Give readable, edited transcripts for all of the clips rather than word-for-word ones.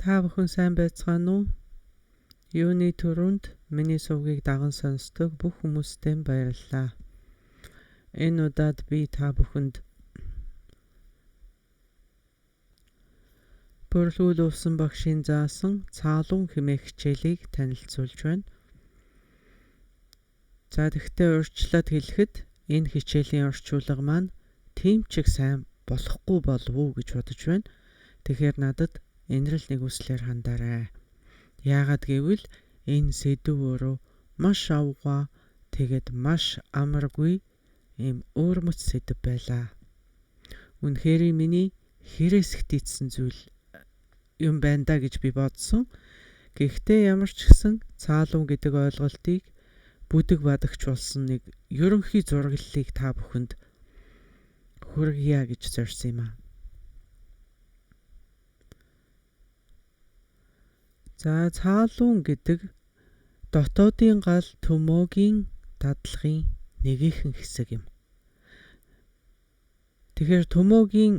Та бүхэн сайн байцгаана уу? Юуны төрөнд миний сувгийг даган сонсдог бүх хүмүүстээ баярлалаа. Энэ удаад би та бүхэнд Бөрлүүлүүлсэн багшийн заасан цаалун хэмээх хичээлийг танилцуулж байна. За тэгтээ урьдчилаад хэлэхэд энэ хичээлийн орчуулга маань тийм ч их сайн болохгүй болов уу гэж бодож байна. Тэгэхээр надад энэрл нэг үслээр хандаарай. Яагаад гэвэл энэ сэдв өөрөө маш авгаа тэгээд маш амаргүй ийм өөрмөц сэдв байлаа. Үнэхээр миний хэрэгсэхт ийдсэн зүйл юм байна да гэж би бодсон. Гэхдээ ямар ч гэсэн цаалун гэдэг ойлголтыг бүдэг бадагч болсон нэг ерөнхий зураглалыг та бүхэнд хүргье гэж зорьсон юм аа. За цаалун гэдэг дотоодын гал төмөөгийн дадлагын нэгэн хэсэг юм. Тэгэхээр төмөөгийн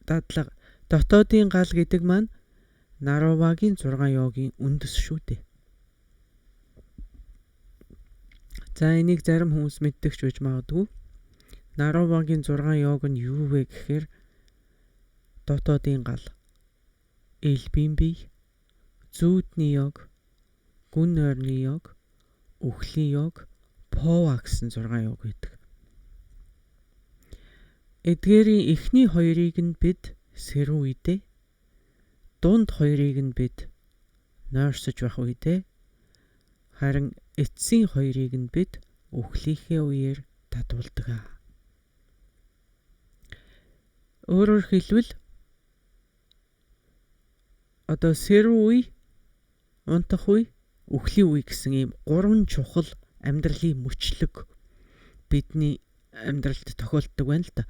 дадлага дотоодын гал гэдэг маань Наравагийн 6 йогийн үндэс шүү дээ. За энийг зарим хүмүүс мэддэг ч байж магадгүй. Наравагийн 6 йог нь юу вэ гэхээр дотоодын гал, элбийн бие, зүүдний йог, гүн ойрны йог, үхлийн йог, пова гэсэн 6 йог байдаг. Эдгээрийн эхний хоёрыг нь бид сэрүүн үедээ, дунд хоёрыг нь бид нойрсож байх үедээ, харин эцсийн хоёрыг нь бид үхлийнхээ үеэр татуулдаг. Өөрөөр хэлбэл одоо сэрүүн үе, унтах үе, үхлийн үе гэсэн ийм 3 чухал амьдралын мөчлөг бидний амьдралд тохиолддог байна л да.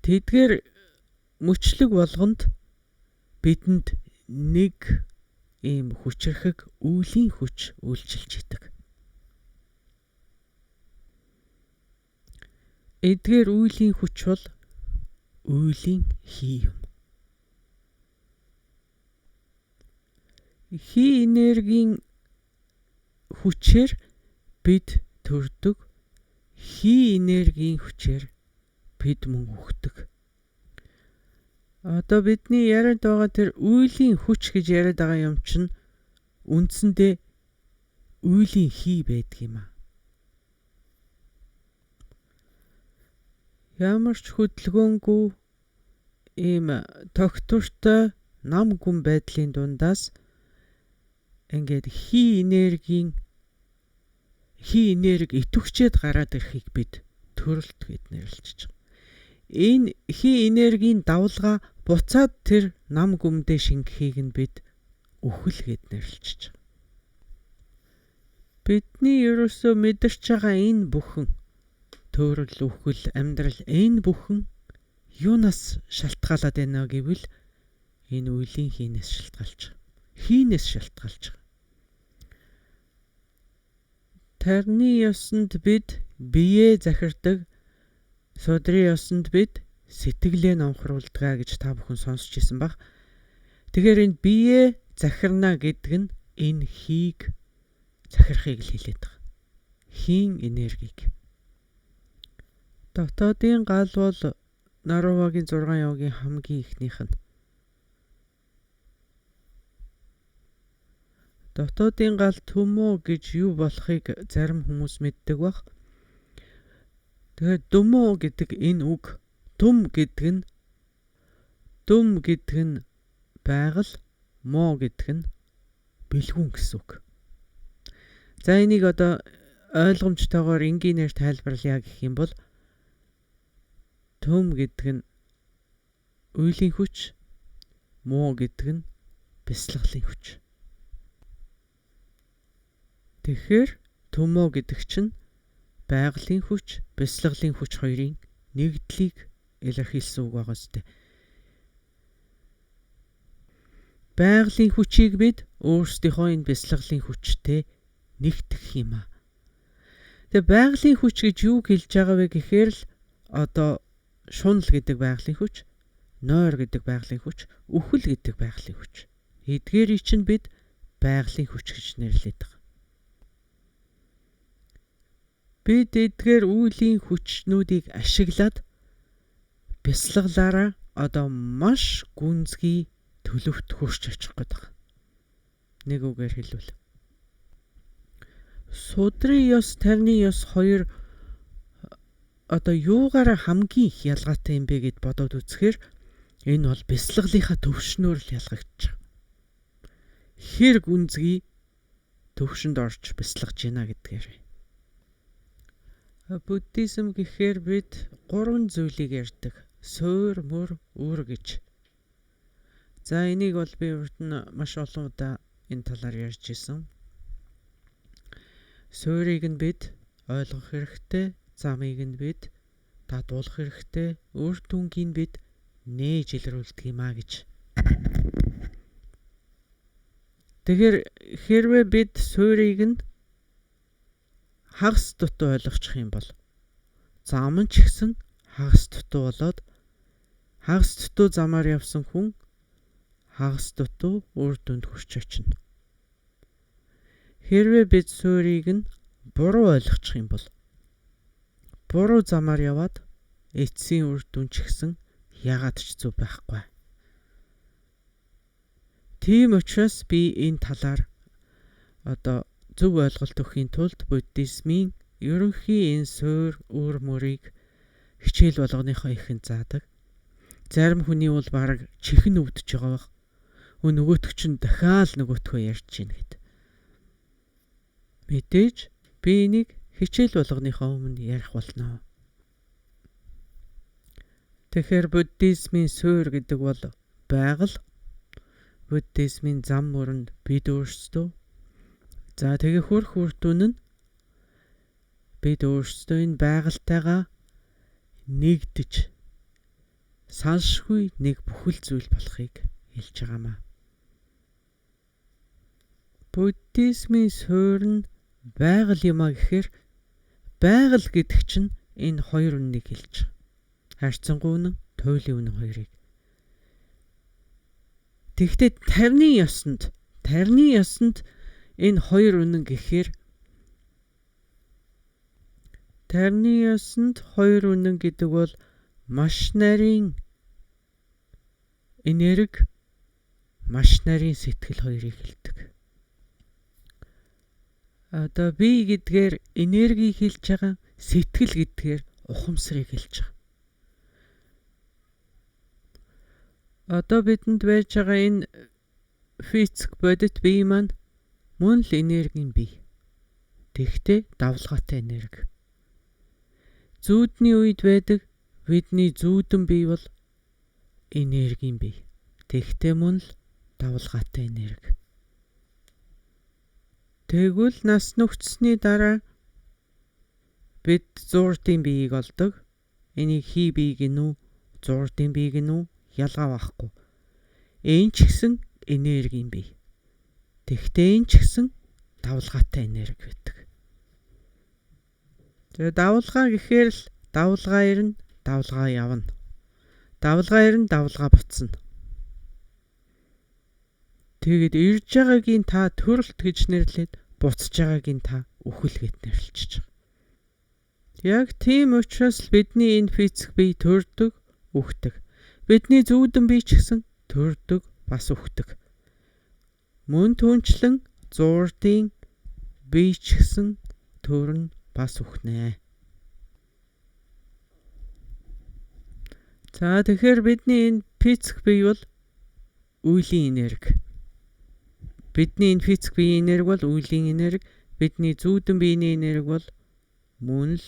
Тэдгээр мөчлөг болгонд бидэнд нэг ийм хүчрхэг үеийн хүч үйлчилж идэг. Эдгээр үеийн хүч бол үеийн хий юм. Хий энергийн хүчээр бид төрдөг. Хий энергийн хүчээр бид мөн үхдэг. Одоо бидний яриад байгаа тэр үеийн хүч гэж яриад байгаа юм чинь үндсэндээ үеийн хий байдаг юм аа. Ямар ч хөдөлгөөнгүй ийм тогтвортой нам гүн байдлын дундаас ингээд хий энерги итвэхчээд гараад ирэхийг бид төрөлт гэд нэрлэж байгаа. Энэ хий энергийн давлгаа буцаад тэр нам гүмдээ шингэхийг нь бид үхэл гэд нэрлэж байгаа. Бидний ерөөсөө мэдэрч байгаа энэ бүхэн төрөл, үхэл, амьдрал энэ бүхэн юунаас шалтгаалаад байна гэвэл энэ үеийн хийнээс шалтгаалж байгаа. Хийнээс шалтгаалж байгаа. Тарны ёсонд бид биеэ захирдаг, судрын ёсонд бид сэтгэлээ номхруулдаг гэж та бүхэн сонсч ирсэн баг. Тэгэхээр энэ биеэ захирна гэдэг нь энэ хийг захирахыг л хэлээд байгаа. Хийн энергийг. Дотоодын гал бол Наравагийн 6 йогийн хамгийн ихнийх нь. Дотоодын гал төмөө гэж юу болохыг зарим хүмүүс мэддэг баг. Тэгээд дөмөө гэдэг энэ үг, дүм гэдэг нь байгаль, моо гэдэг нь бэлгүүн гэсэн үг. За энийг одоо ойлгомжтойгоор энгийнээр тайлбарлая гэх юм бол төм гэдэг нь үеийн хүч, муу гэдэг нь бясалгалын хүч. Тэгэхээр төмөө гэдэг чинь байгалийн хүч, бясалгалын хүч хоёрын нэгдлийг илэрхийлсэн үг байгаа зү. Байгалийн хүчийг бид өөрсдийнхөө энэ бясалгалын хүчтэй нэгтгэх юм аа. Тэгээ байгалийн хүч гэж юу хэлж байгаа вэ гэхээр л одоо шунал гэдэг байгалийн хүч, нойр гэдэг байгалийн хүч, үхэл гэдэг байгалийн хүч. Эдгээрийг чинь бид байгалийн хүч гэж нэрлэдэг байгаа. Бид эдгээр үеийн хүчнүүдийг ашиглаад бясалгалаараа одоо маш гүнзгий төлөвт хүрч очих гээд байгаа. Нэг үгээр хэлбэл судрын ёс, тарны ёс хоёр одоо юугаараа хамгийн их ялгаатай юм бэ гэд бодоод үзэхээр энэ бол бясалгалынхаа төвшнөөр л ялгагдаж байгаа. Хэр гүнзгий төвшөнд орж бясалгаж байна гэдгээр. Буддизм гэхээр бид 3 зүйлийг ярьдаг. Суурь, мөр, үр гэж. За энийг бол би урд нь маш олон удаа энэ талаар ярьж исэн. Суурийг нь бид ойлгох хэрэгтэй, замыг нь бид дадуулах хэрэгтэй, үр дүнгийг бид нээж илрүүлдэг юм а гэж. Тэгэхээр хэрвээ бид суурийг нь хагас дутуу ойлгочих юм бол зам нь ч гэсэн хагас дутуу болоод хагас дутуу замаар явсан хүн хагас дутуу үр дүнд хүрч очино. Хэрвээ бид суурийг нь буруу ойлгочих юм бол буруу замаар яваад эцсийн үр дүн ч гэсэн ягаад ч зүв байхгүй. Тийм учраас би энэ талаар одоо зөв ойлголт өгөхийн тулд буддизмын ерөнхий энэ суурь, үр, мөрийг хичээл болгоныхоо ихэнд заадаг. Зарим хүний бол бараг чихэн өвдөж байгаа байх. Нөгөөтг чинь дахиад нөгөөтгөө ярьж гин гэд. Мэдээж би энийг хичээл болгоныхоо өмнө ярих болно. Тэгэхээр буддизмын суурь гэдэг бол байгаль. Буддизмын зам мөрөнд бид өөрсдөө. За тэгээ хүрх үр дүн нь бид өөрсдөө энэ байгальтайгаа нэгдэж салшгүй нэг бүхэл зүйл болохыг хэлж байгаамаа. Буддизмын суурь нь байгаль юм а гэхээр байгаль гэдэг чинь энэ хоёр үннийг хэлж байгаа. Харьцангуй үнэн, туйлын үнэн хоёрыг. Тэгвэл тарны ёсонд энэ хоёр үнэн гэхээр тарны ёсонд хоёр үнэн гэдэг бол маш нарийн энерги, маш нарийн сэтгэл хоёрыг хэлдэг. Одоо би гэдгээр энергийг хэлж байгаа, сэтгэл гэдгээр ухамсарыг хэлж байгаа. Одоо бидэнд байж байгаа энэ физик бодит бие маань мөн л энергийн бие. Тэгтээ давлгаатай энерги. Зүүдний үед байдаг бидний зүүдэн бие бол энергийн бие. Тэгтээ мөн л давлгаатай энерги. Тэгвэл нас нүгцсний дараа бид зууртын биеийг олдог. Энийг хий бие гинүү, зууртын бие гинүү ялгаа байхгүй. Энэ ч гэсэн энергийн бие. Тэгтээ энэ ч гэсэн давлгаатай энерги байдаг. Тэгээ давлгаа гэхээр л давлгаа ирнэ, давлгаа явна. Давлгаа ирнэ, давлгаа буцна. Тэгээд ирж байгаагийн та төрөлт гэж нэрлээд буцаж байгаагийн та үхэл гэд нэрлэж байгаа. Яг тийм учраас бидний энэ физик бие төрдөг, үхдэг. Бидний зүүдэн бие ч гэсэн төрдөг, бас үхдэг. Мөн түнчлэн зууртын бие ч гэсэн төрн, бас үхнэ. За тэгэхээр бидний энэ физик бие бол үеийн энерги. Бидний энэ физик биеийн энерги бол үеийн энерги. Бидний зүүдэн биеийн энерги бол мөн л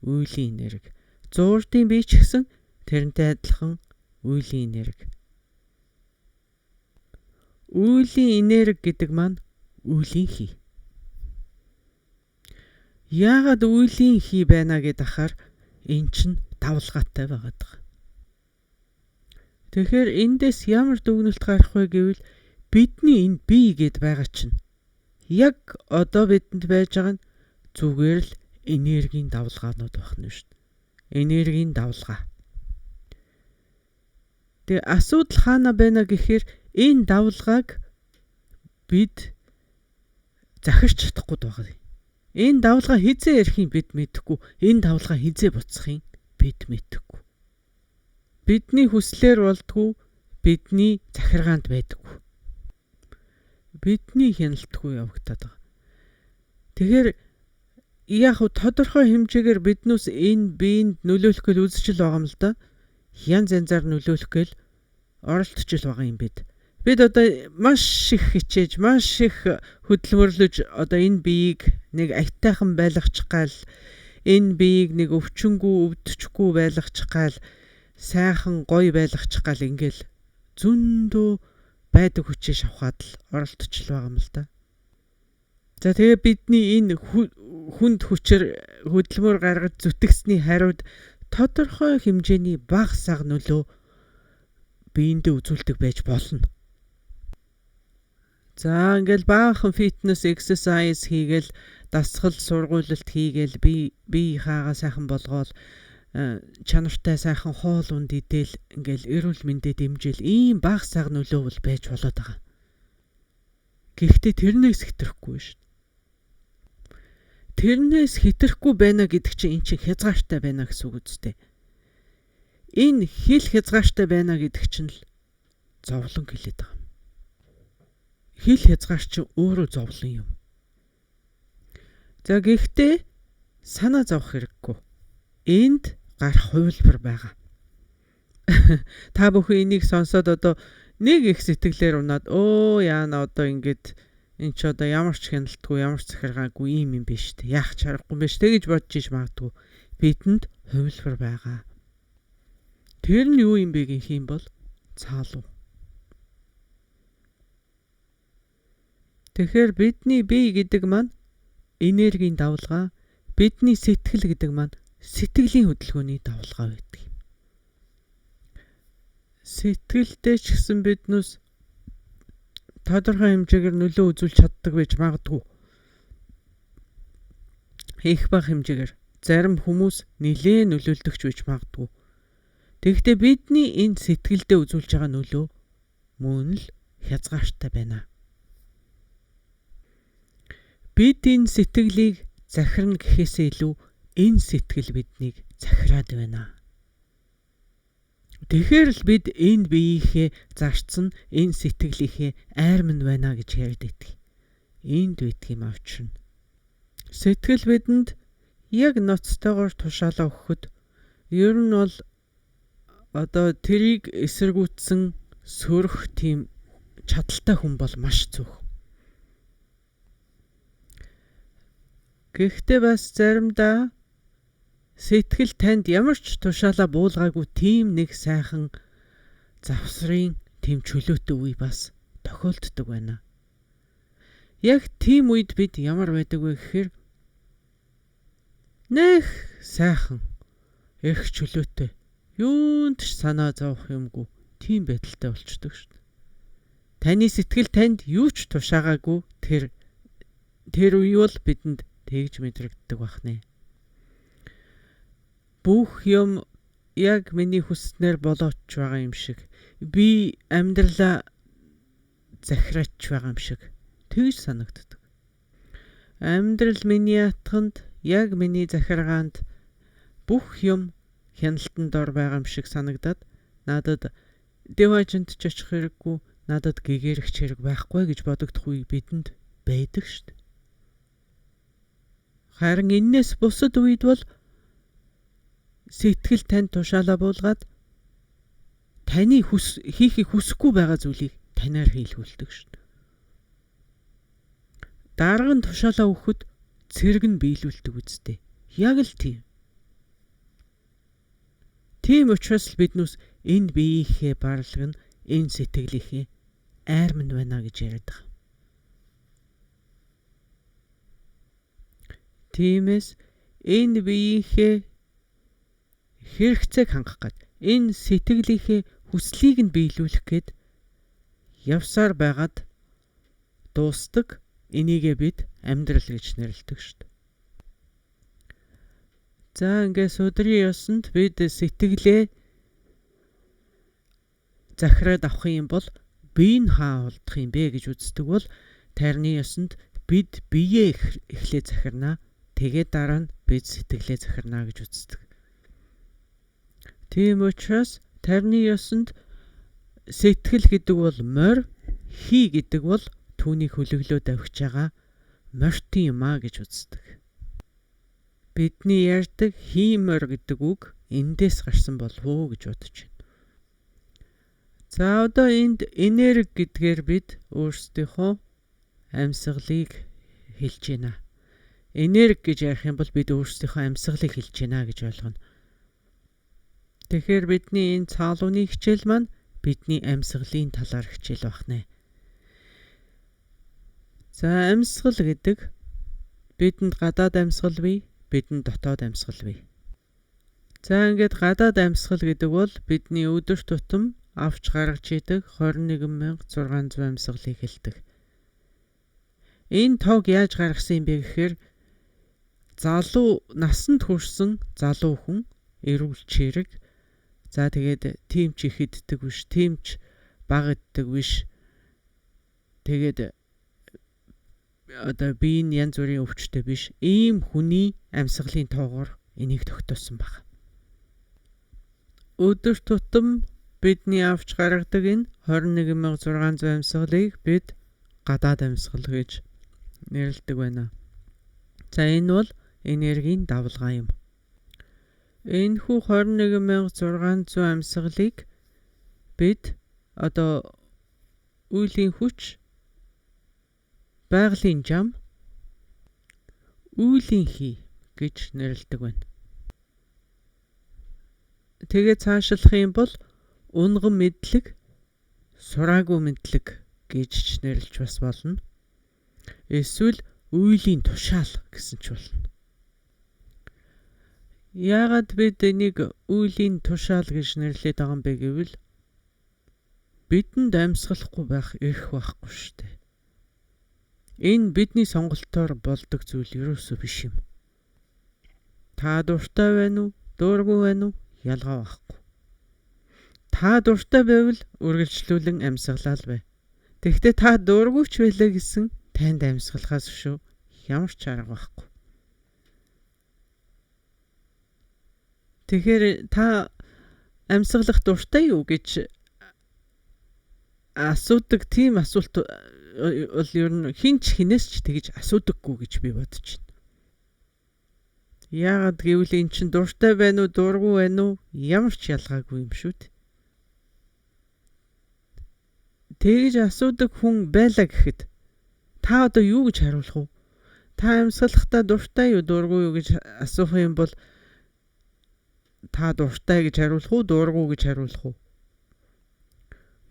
үеийн энерги. Зууртын бие ч гэсэн тэрнтэй адилхан үеийн энерги. Үеийн энерги гэдэг маань үеийн хий. Яагаад үеийн хий байна гэдээ ахаар эн чинь давлгаатай байгаад байгаа. Тэгэхээр эндээс ямар дүгнэлт гарах вэ гэвэл бидний энэ бие гэд байгаа чинь яг одоо бидэнд байж байгаа нь зүгээр л энергийн давлгаанууд байх нь шүү дээ. Энергийн давлгаа. Тэгээ асуудал хаана байна гэхээр энэ давлгааг бид захирч чадахгүй байгаа. Энэ давлгаа хизээ ярихыг бид мэдэхгүй. Энэ давлгаа хизээ буцахыг бид мэдэхгүй. Бидний хүслээр болдгоо бидний захиргаанд байдаггүй. Бидний хяналтгүй явагдаад байгаа. Тэгэхээр яг тодорхой хэмжээгээр биднээс энэ биеинд нөлөөлөх гэл үзэж л байгаа юм л да. Янз янзаар нөлөөлөх гэл оролдож л байгаа юм бид. Бид одоо маш их хичээж, маш их хөдөлмөрлөж одоо энэ биеийг нэг аятайхан байлгачих гал, энэ биеийг нэг өвчнгүй, өвдөчгүй байлгачих гал, сайхан гоё байлгачих гал ингээл зөндөө байдаг хүчээ шавхаад л оролдож л байгаа юм л да. За тэгээ бидний энэ хүнд хүчээр хөдөлмөр гаргаж зүтгэсний хариуд тодорхой хэмжээний бага сага нөлөө биендээ үзүүлдэг байж болно. За ингээл баахан фитнес exercise хийгээл дасгал сургуулилт хийгээл бие хаагаа сайхан болгоол чанартай сайхан хоол унд идэл ингээл эрүүл мэндэд дэмжил ийм бага сага нөлөө бол байж болоод байгаа. Гэхдээ тэрнээс хэтрэхгүй шүү. Тэрнээс хэтрэхгүй байна гэдэг чинь эн чинь хязгаартай байна гэсэн үг үстэй. Энэ хил хязгаартай байна гэдэг чинь л зовлон гэлээд байгаа. Хил хязгаар чинь өөрөө зовлон юм. За гэхдээ санаа зовох хэрэггүй. Энд гарах хувилбар байгаа. Та бүхэн энийг сонсоод одоо нэг их сэтгэлээр унаад яана одоо ингэж энэ ч одоо ямар ч хяналтгүй, ямар ч захиргаагүй юм биш үү? Яах чарахгүй юм биш тэгэж бодож иж магадгүй. Бидэнд хувилбар байгаа. Тэр нь юу юм бэ гэх юм бол цаалуу. Тэгэхээр бидний бие гэдэг маань энергийн давлгаа, бидний сэтгэл гэдэг маань сэтгэлийн хөдөлгөөний давлгаа байдаг. Сэтгэлдээ ч гэсэн биднээс тодорхой хэмжээгээр нөлөө үзүүлж чаддаг байж магадгүй. Их бага хэмжээгээр зарим хүмүүс нэлээд нөлөөлдөгч байж магадгүй. Тэгэхдээ бидний энэ сэтгэлдээ үзүүлж байгаа нөлөө мөн л хязгаартай байна. Бид энэ сэтгэлийг захирна гэхээсээ илүү энэ сэтгэл биднийг захираад байна. Тэгэхээр л бид энэ биеийнхээ зарцсан энэ сэтгэлийнхээ айрман байна гэж яриад байдаг. Энд байдгийн авчирна. Сэтгэл бидэнд яг ноцтойгоор тушаалаа өгөхөд ер нь бол одоо тэрийг эсэргүүцсэн сөрөх тийм чадaltaй хүн бол маш цөөх. Гэхдээ бас заримдаа сэтгэл танд ямар ч тушаалаа буулгаагүй тийм нэг сайхан завсрын тийм чөлөөтэй үе бас тохиолддог байна. Яг тийм үед бид ямар байдаг вэ гэхээр нэх сайхан эрх чөлөөтэй юунд ч санаа зовох юмгүй тийм байдалтай болчдөг шүү дээ. Таны сэтгэл танд юу ч тушаагаагүй тэр үе бол бидэнд тэгж мэдрэгддэг бахнэ. Бүх юм яг миний хүснээр болооч байгаа юм шиг. Би амьдралаа захираач байгаа юм шиг тэгж санагддаг. Амьдрал миний атганд яг миний захиргаанд бүх юм хяналтанд ор байгаа юм шиг санагдаад надад дэважинт ч очих хэрэггүй, надад гэгэрэх хэрэг байхгүй гэж бодогдох үе бидэнд байдаг шүү дээ. Харин энэс бусад үед бол сэтгэл танд тушаалаа буулгаад таны хийхийг хүсэхгүй байгаа зүйлийг танаар хийлгүүлдэг шүү дээ. Дарга нь тушаалаа өгөхөд цэрэг нь биелүүлдэг үстэй. Яг л тийм. Тийм учраас л биднээс энэ биеийнхээ барлаг нь энэ сэтгэлийнхээ айрман байна гэж яриад байгаа. Тиймээс энэ биеийнхээ хэрэгцээг хангах гээд энэ сэтгэлийнхээ хүслийг нь биелүүлэх гээд явсаар байгаад дуустдаг. Энийгээ бид амьдрал гэж нэрлэдэг шүү дээ. За ингээд судрын ёсонд бид сэтгэлээ захираад авах юм бол бие нь хаа болдох юм бэ гэж үздэг бол тайрны ёсонд бид биеэ эхлээ захирнаа. Тэгээд дараа нь бид сэтгэлээ захирнаа гэж үздэг. Тийм учраас тайрны ёсонд сэтгэл гэдэг бол морь, хий гэдэг бол түүний хөлөглөөд авчиж байгаа морьтын юм аа гэж үздэг. Бидний ярьдаг хиймор гэдэг үг эндээс гарсан болов уу гэж бодож байна. За одоо энд энерги гэдгээр бид өөрсдийнхөө амьсгалыг хэлж байна. Энерги гэж ярих юм бол бид өөрсдийнхөө амьсгалыг хэлж байна гэж ойлгоно. Тэгэхээр бидний энэ цаалууны хичээл маань бидний амьсгалын талаар хичээл байна. За амьсгал гэдэг бидэнд гадаад амьсгал бий, бидэнд дотоод амьсгал бий. За ингээд гадаад амьсгал гэдэг бол бидний өдөр тутам авч гаргаж идэг 21600 амьсгалыг хэлдэг. Энэ тоог яаж гаргасан юм бэ гэхээр залуу насанд хүрсэн залуу хүн эрүүл чирэг. За тэгээд тимч их иддэг биш, тимч бага иддэг биш. Тэгээд одоо биеийн янз бүрийн өвчтөй биш. Ийм хүний амьсгалын тоогоор энийг тогтоосон баг. Өдөр тутам бидний авч гаргадаг энэ 21600 амьсгалыг бид гадаад амьсгал гэж нэрлэдэг байна. За энэ бол энергийн давлгаа юм. Энэхүү 21600 амьсгалыг бид одоо үеийн хүч, байгалийн зам, үеийн хий гэж нэрлэдэг байна. Тэгээд цаашлах юм бол унган мэдлэг, сураагүй мэдлэг гэж нэрлэж бас болно. Эсвэл үеийн тушаал гэсэн ч болно. Яагаад бид энийг үеийн тушаал гэж нэрлээд байгаа юм бэ гэвэл бидэнд амьсгалахгүй байх эрх байхгүй шүү дээ. Энэ бидний сонголтоор болдог зүйл ерөөсөө биш юм. Та дуртай байна уу, дургүй байна уу? Ялгаа байхгүй. Та дуртай байвал үргэлжлүүлэн амьсгалаа бай. Тэгэхдээ та дургүйч байлаа гэсэн танд амьсгалахаас шүү ямар ч арга байхгүй. Тэгэхээр та амьсгалах дуртай юу гэж асуудаг тийм асуулт бол ер нь хинч хинээс ч тэгж асуудаггүй гэж би бодож байна. Яагаад гэвэл эн чинь дуртай байна уу, дургүй байна уу ямар ч ялгаагүй юм шүү дээ. Тэгж асуудаг хүн байлаа гэхэд та одоо юу гэж хариулах вэ? Та амьсгалахдаа дуртай юу, дургүй юу гэж асуух юм бол та дуртай гэж хариулах уу, дургүй гэж хариулах уу?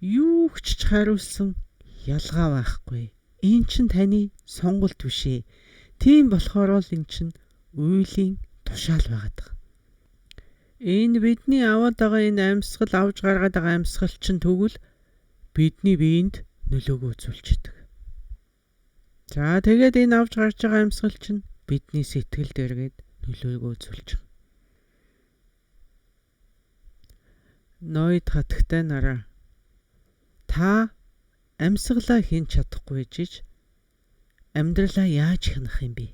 Юу ч хариулсан ялгаа байхгүй. Энэ чинь таны сонголт биш ээ. Тийм болохоор л энэ чинь үеийн тушаал байгаад байгаа. Энэ бидний аваад байгаа энэ амьсгал, авж гаргаад байгаа амьсгал чинь тэгвэл бидний биеинд нөлөөгөө үзүүлж идэг. За тэгээд энэ авч гарч байгаа амьсгал чинь бидний сэтгэл дээргээд нөлөөгөө үзүүлж байгаа. Ноёд хатагтай нараа та амьсгалаа хийн чадахгүй жиж амьдралаа яаж хянах юм бэ?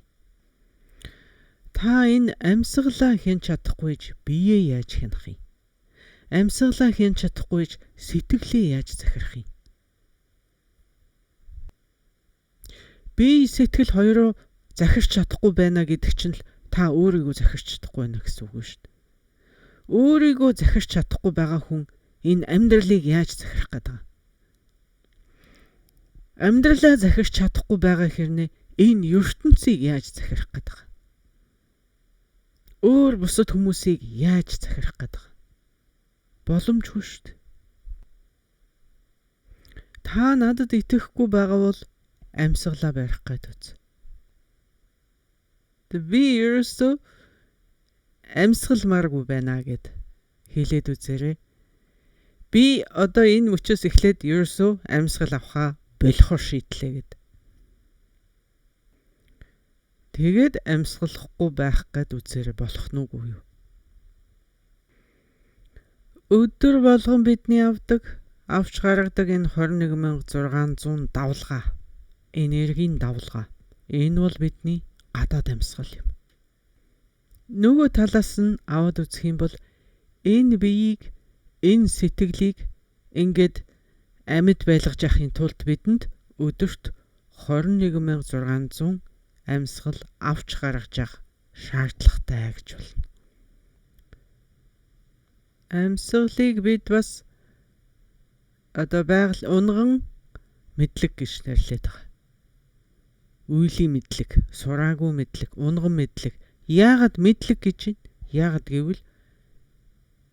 Та энэ амьсгалаа хийн чадахгүй биеэ яаж хянах юм? Амьсгалаа хийн чадахгүй сэтгэлээ яаж захирах юм? Бие сэтгэл хоёроо захирч чадахгүй байна гэдэг чинь та өөрийгөө захирч чадахгүй байна гэсэн үг шүү дээ. Өөрийгөө захирч чадахгүй байгаа хүн энэ амьдралыг яаж захирах гэдэг? Амьдралаа захирч чадахгүй байгаа хэрнээ энэ ертөнцийг яаж захирах гэдэг? Өөр бусад хүмүүсийг яаж захирах гэдэг? Боломжгүй шүү дээ. Та надад итгэхгүй байгаа бол амьсгалаа барих гээд үз. Би ерөөсөө амьсгалмааргүй байна гэд хэлээд үзээрэй. Би одоо энэ мөчөөс эхлээд ерөөсөө амьсгал авахаа болохоо шийдлээ гэд. Тэгээд амьсгалахгүй байх гээд үзээрэй болох нь үгүй юу? Өдөр болгон бидний авдаг авч гаргадаг энэ 21600 давлгаа, энергийн давлгаа. Энэ бол бидний гадаад амьсгал юм. Нөгөө талаас нь аваад үзэх юм бол энэ биеийг, энэ сэтгэлийг ингээд амьд байлгаж яхахын тулд бидэнд өдөрт 21600 амьсгал авч гаргаж явах шаардлагатай гэж болно. Амьсгалыг бид бас унган мэдлэг гэж нэрлэдэг байгаа. Үйлийн мэдлэг, сураагүй мэдлэг, унган мэдлэг. Яагаад мэдлэг гэж юм? Яагаад гэвэл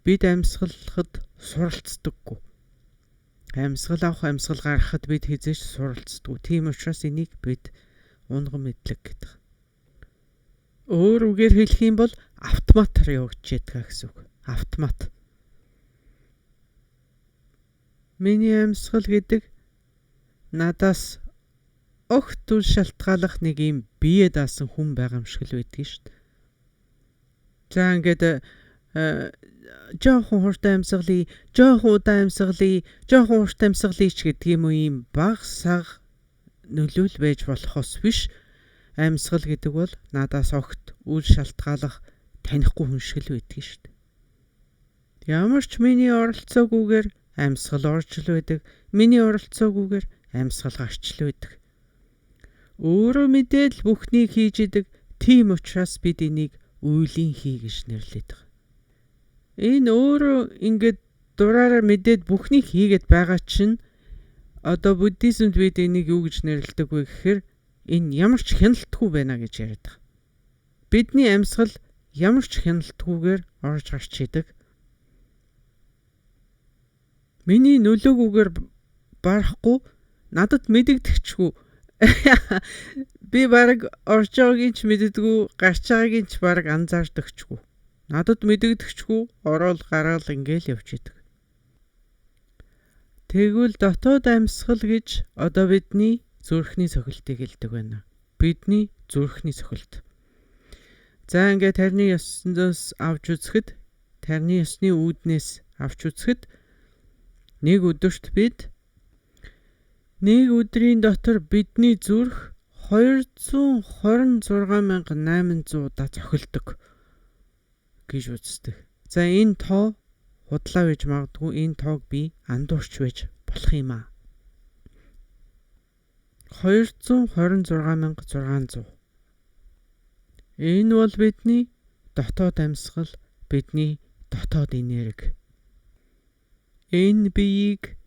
бид амьсгалахад суралцдаггүй. Амьсгал авах, амьсгал гаргахад бид хизээж суралцдаггүй. Тийм учраас энийг бид унган мэдлэг гэдэг. Өөр үгээр хэлэх юм бол автоматар явагдчихэдэг гэсэн үг. Автомат. Миний амьсгал гэдэг надаас огт үл шалтгааллах нэг юм бие даасан хүн байгаа юм шиг л байдгийг шүү дээ. За ингээд жоохон хурдан амьсгалыг, жоохон удаан амьсгалыг, жоохон урт амьсгалыг ч гэдэг юм уу, ийм баг саг нөлөөл байж болохоос биш. Амьсгал гэдэг бол надаас огт үл шалтгааллах танихгүй хүн шиг л байдгийг шүү дээ. Ямар ч миний оролцоогүйгээр амьсгал орж л байдаг. Миний оролцоогүйгээр амьсгал гарч л байдаг. Өөрөө мэдээд л бүхнийг хийж идэг. Тийм учраас бид энийг үйлийн хий гэж нэрлэдэг. Энэ өөрөө ингээд дураараа мэдээд бүхнийг хийгээд байгаа чинь буддизмд бид энийг юу гэж нэрлэдэг вэ гэхээр энэ ямар ч хяналтгүй байна гэж яриад байгаа. Бидний амьсгал ямар ч хяналтгүйгээр орж гарч идэг. Миний нөлөөгүйгээр барахгүй, надад мэдэгдэхчгүй. Би бараг орж байгаагийн ч мэддэггүй, гарч байгаагийн ч бараг анзаардагчгүй. Надад мэдэгдэхчгүй, ороод гараал ингээл явж идэг. Тэгвэл дотоод амьсгал гэж бидний зүрхний цохилтыг хэлдэг байна. Бидний зүрхний цохилт. За ингээд тарны ёсноос авч үзэхэд, тарны ёсны үүднээс авч үзэхэд нэг өдөрт нэг өдрийн дотор бидний зүрх 226,800 удаа цохилдог гэж үздэг. За энэ тоо худлаа байж магадгүй, энэ тоог би андуурч байж болох юм аа. 226,600. Энэ бол бидний дотоод амьсгал, бидний дотоод энерги. Энэ биеийг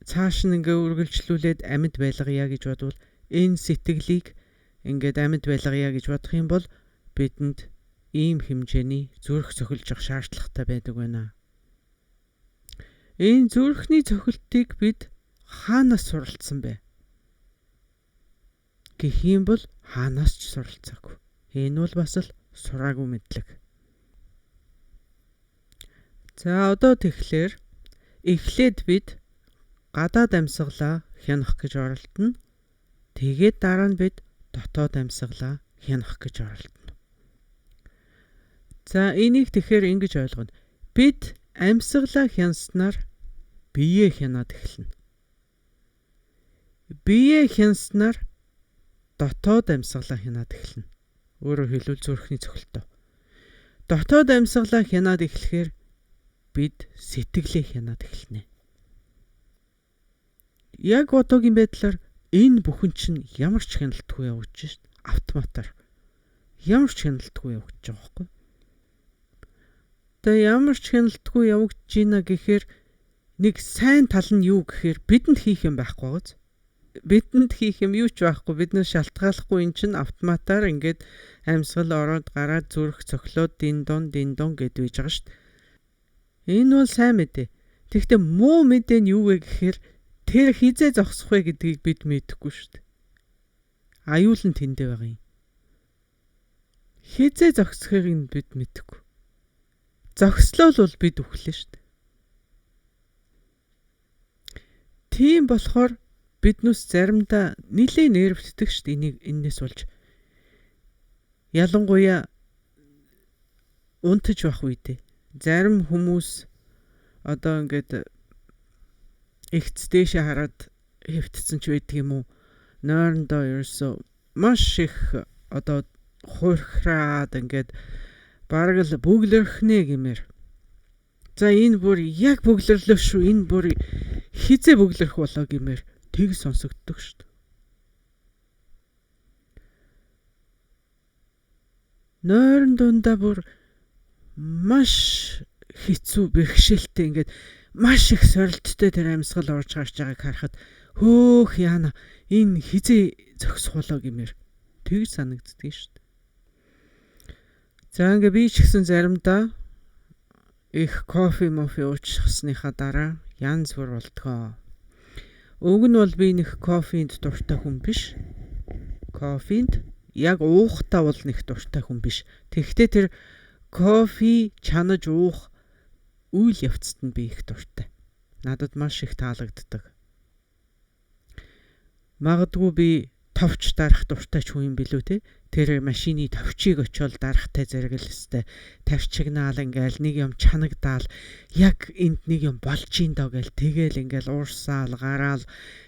цааш нь ингээ үргэлжлүүлээд амьд байлгая гэж бодвол, энэ сэтгэлийг ингээд амьд байлгая гэж бодох юм бол бидэнд ийм хэмжээний зүрх цохилж явах шаардлагатай байдаг байна. Энэ зүрхний цохилтыг бид хаанаас суралцсан бэ? Гэх юм бол хаанаас ч суралцаагүй. Энэ бол бас л сураагүй мэдлэг. За тэгэхээр эхлээд бид гадаад амьсгалаа хянах гэж оролдоно. Тэгээд дараа нь бид дотоод амьсгалаа хянах гэж оролдоно. За энийг тэгэхээр ингэж ойлгоно. Бид амьсгалаа хянснаар бие хянаад эхэлнэ. Бие хянснаар дотоод амьсгалаа хянаад эхэлнэ. Өөрөөр хэлбэл зүрхний цохилтоо. Дотоод амьсгалаа хянаад эхлэхээр бид сэтгэлээ хянаад эхэлнэ. Яг одоогийн байдлаар энэ бүхэн чинь ямар ч хяналтгүй явж шít. Автоматар. Ямар ч хяналтгүй явж байгаа байхгүй. Тэгээ ямар ч хяналтгүй явж гинэ гэхээр нэг сайн тал нь юу гэхээр бидэнд хийх юм байхгүй гоц. Бидэнд хийх юм юу ч байхгүй. Бид нэ шалтгааллахгүй эн чинь автоматар ингээд амьсгал ороод гараад зүрх цохлоод дин дон гэд үйж байгаа шít. Энэ бол сайн мэдээ. Тэгэхдээ муу мэдээ нь юу вэ гэхээр тэр хизээ зогсох вэ гэдгийг бид мэдэхгүй шүү дээ. Аюул нь тэндээ байгаа юм. Хизээ зогсохыг нь бид мэдэхгүй. Зогслол бол бид үхлээ шүү дээ. Тийм болохоор биднээс заримдаа нилээн нервтдэг шүү дээ. Энийг энэс болж ялангуяа унтаж байх үедээ зарим хүмүүс ингээд Игц дээшээ хараад хэвтцэн ч байдаг юм уу? Нойрондоо ерөөсөө маш их одоо хуурхраад ингээд бараг л бүглэрхнэ гэмээр. За энэ бүр яг бүглэрлөө шүү. Энэ бүр хизээ бүглэрх болоо гэмээр тэг сонсогддог шүү. Нойрон дундаа бүр маш хэцүү бэрхшээлтэй ингээд маш их сорилттой тэр амьсгал орж гарч байгааг харахад хөөх яана энэ хизээ зөксөх болоо гэмээр тэг санагддаг шүү. За ингээ би ч гэсэн заримдаа их кофе уучихсныхаа дараа янз бүр болтгоо. Уг нь бол би нэг кофенд дуртай хүн биш. Кофенд яг уухтаа бол нэг дуртай хүн биш. Тэгэхдээ тэр кофе чанаж уух үйл явцад нь би их дуртай. Надад маш их таалагддаг. Магадгүй би товч дарах дуртай ч хүн юм билүү те. Тэр машины товчийг очиод дарахтай зэрэг л өстэй тавчигнаал ингээл нэг юм чанагдаал яг энд нэг юм болж ин доо гээл тэгэл ингээл уурсаал гараал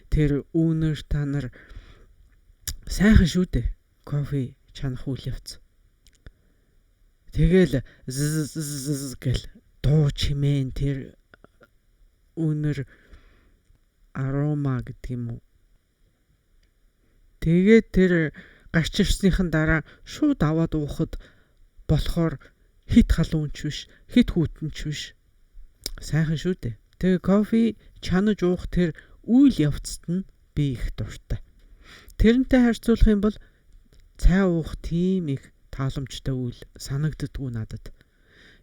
тэр үүнэр танар сайхан шүү дээ. Кофе чанах үйл явц. Тэгэл гэл дуу чимээн тэр үнэр арома гэдэг юм уу. Тэгээд тэр гарч ирснийхэн дараа шууд аваад уухад болохоор хит халуунч биш, хит хүүтэнч биш. Сайхан шүү дээ. Тэгээ кофе чанаж уух тэр үйл явцад нь би их дуртай. Тэрнтэй харьцуулах юм бол цай уух тийм их тааламжтай үйл санагддаггүй надад.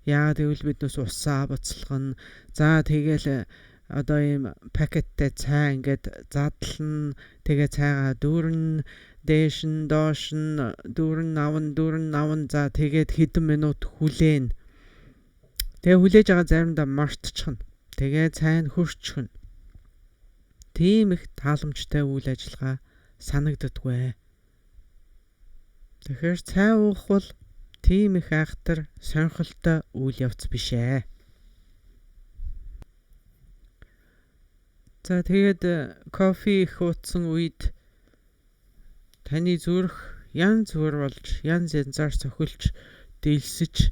Яагаад гэвэл биднээс усаа буцалгана. За тэгээл одоо ийм пакеттэй цай ингээд задлана. Тэгээ цайгаа дүүрэн дээш нь доош нь дүүрэн аван за тэгээд хэдэн минут хүлээн. Тэгээ хүлээж байгаа заримдаа мартчихна. Тэгээ цай нь хөрчихнө. Тийм их тааламжтай үйл ажиллагаа санагддаггүй. Тэгэхээр цай уух бол тийм их айхтар сонирхолтой үйл явц биш ээ. За тэгээд кофе их уусан үед таны зүрх янз бүр болж янз янзаар цохилж дэлсэж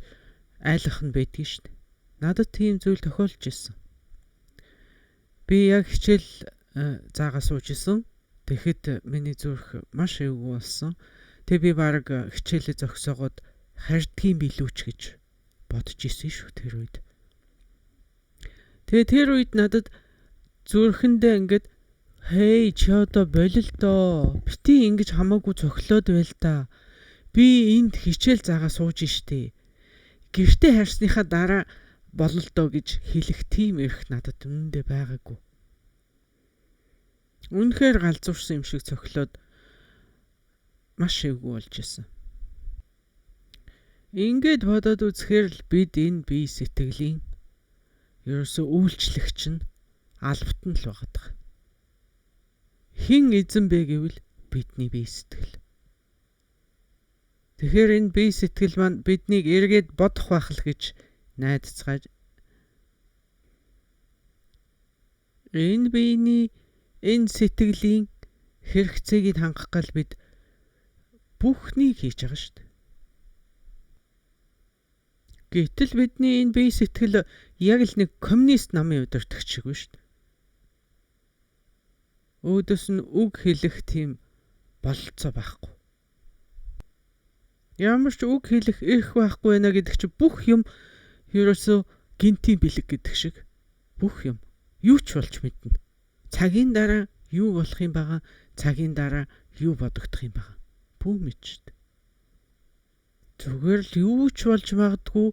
айлах нь байдаг шүү дээ. Надад тийм зүйл тохиолж ирсэн. Би яг хичээл заагаа сууж исэн. Тэгэхэд миний зүрх маш эвгүй болсон. Тэг би баг хичээлээ зогсоогоод харьдгийн билүүч гэж бодож исэн шүү тэр үед. Тэгээ тэр үед надад зүрхэндээ ингээд хей чи одоо болил доо. Бити ингэж хамаагүй цохилоод байл та. Би энд хичээл заагаа сууж штэ. Гэртээ харсныхаа дараа болол доо гэж хэлэх тийм эрх надад үнэндээ байгаагүй. Үнэхээр галзуурсан юм шиг цохилоод маш эвгүй болж исэн. Ингээд бодоод үзэхээр л бид энэ бие сэтгэлийн ерөөсөө үйлчлэгч нь албатан л байгаа. Хин эзэн бэ гэвэл бидний бие сэтгэл. Тэгэхээр энэ бие сэтгэл маань биднийг эргээд бодох байх л гэж найдацгааж энэ биений энэ сэтгэлийн хэрэгцээг хангах гал бид бүхнийг хийж байгаа шүү дээ. Гэтэл бидний энэ бие сэтгэл яг л нэг коммунист намын удирдагч шиг шүү дээ. Өөдөөс нь үг хэлэх тийм бололцоо байхгүй. Ямар ч үг хэлэх эрх байхгүй байна гэдэг чинь бүх юм ерөөсөө гинтийн бэлэг гэдэг шиг бүх юм юу ч болж мэднэ. Цагийн дараа юу болох юм байгаа, цагийн дараа юу бодогдох юм байгаа. Бүү мэдчихэд. Зүгээр л юу ч болж магадгүй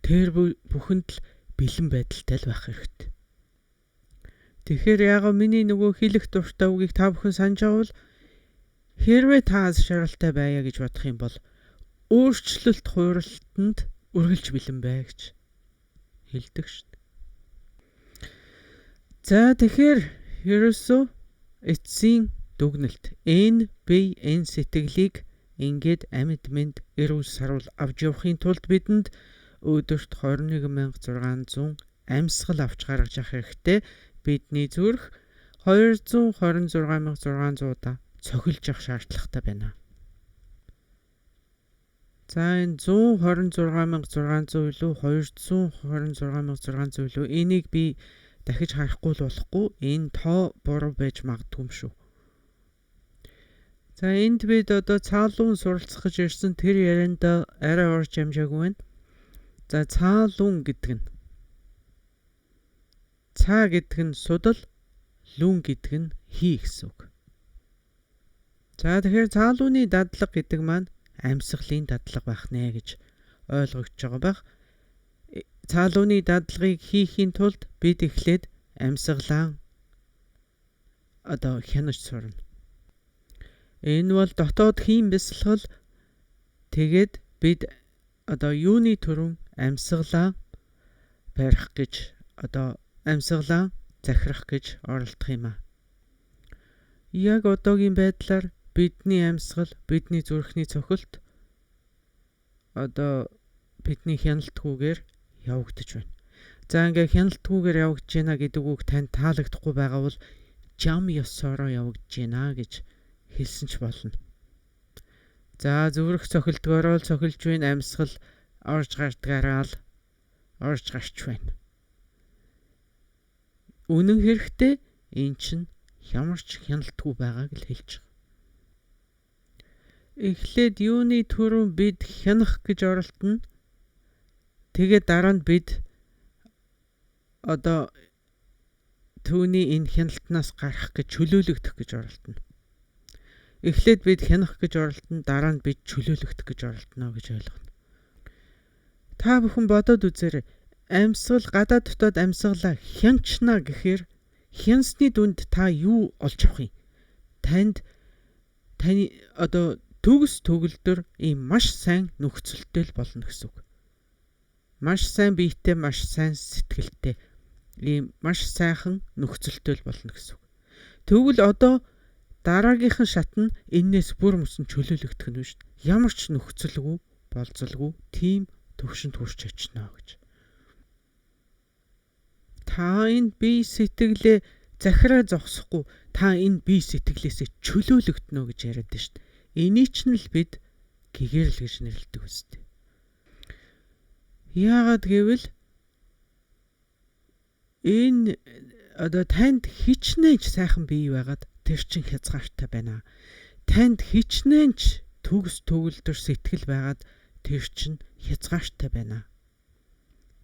тэр бүхэнд л бэлэн байдалтай л байх хэрэгтэй. Тэгэхээр яг миний нөгөө хэлэх дуртай үгийг та бүхэн санаж авал хэрвээ та шаргалтай байя гэж бодох юм бол өөрчлөлт хууралтанд үргэлж бэлэн бай гэж хэлдэг шүү дээ. За тэгэхээр ерөөсөө эцсийн дүгнэлт энэ бие энэ сэтгэлийг ингээд амьд мэнд эрүүл сарвал авч явахын тулд бидэнд өдөрт 21600 амьсгал авч гаргаж явах хэрэгтэй. Бидний зүрх 226,600 удаа цохилж явах шаардлагатай байна. За энэ 126,600 илүү 226,600 илүү энийг би дахиж харахгүй л болохгүй. Энэ тоо буруу байж магадгүй юм шүү. За энд бид одоо цаалуун суралцах гэж ирсэн тэр ярианда арай орж амжаагүй байна. За цаалуун гэдэг нь цаа гэдэг нь судал, лүн гэдэг нь хий гэсэн үг. За тэгэхээр цаалууны дадлага гэдэг маань амьсгалын дадлага байх нэ гэж ойлгогдож байгаа байх. Цаалууны дадлагыг хийхийн тулд бид эхлээд амьсгалаа одоо хянаж сурна. Энэ бол дотоод хийм бясалгал. Тэгээд бид одоо юуны төрөн амьсгалаа барих гэж одоо амьсгалаа захирах гэж оролдох юм аа. Яг одоогийн байдлаар бидний амьсгал, бидний зүрхний цохилт одоо бидний хяналтгүйгээр явагдаж байна. За ингээ хяналтгүйгээр явагдаж байна гэдэг үг танд таалагдахгүй байгаа бол жам ёсороо явагдаж байна гэж хэлсэн ч болно. За зүрх цохилдгороо л цохилж байна, амьсгал орж гардгаараа л орж гарч байна. Үнэн хэрэгтээ эн чинь ямар ч хяналтгүй байгааг л хэлж байгаа. Эхлээд юуны төрөв бид хянах гэж оролдоно. Тэгээд дараа нь бид одоо түүний энэ хяналтнаас гарах гэж чөлөөлөгдөх гэж оролдоно. Эхлээд бид хянах гэж оролдоно, дараа нь бид чөлөөлөгдөх гэж оролдоно гэж ойлгоно. Та бүхэн бодоод үзээрэй. Амьсгал гадаа дотоод амьсгалаа хянчна гэхээр хянсны дүнд та юу олж авах юм? Таны одоо төгс төгөлдөр ийм маш сайн нөхцөлтэй болно гэсэн үг. Маш сайн биетэй, маш сайн сэтгэлтэй, ийм маш сайхан нөхцөлтэй болно гэсэн үг. Тэгвэл одоо дараагийнхан шат нь энээс бүр мөсөн чөлөөлөгдөх нь шүү дээ. Ямар ч нөхцөлгүй, болцолгүй тийм төвшөнд хүрч очно гэж. Та энэ бие сэтгэлээ захираа зогсохгүй, та энэ бие сэтгэлээсээ чөлөөлөгднө гэж яриад байна шүү дээ. Энийг ч нь л бид гэгэрэл гэж нэрлэдэг үстэй. Яагаад гэвэл энэ одоо танд хичнээн сайхан бие байгаад тэр чин хязгаартай байна. Танд хичнээн төгс төгөлдөр сэтгэл байгаад тэр чин хязгаартай байна.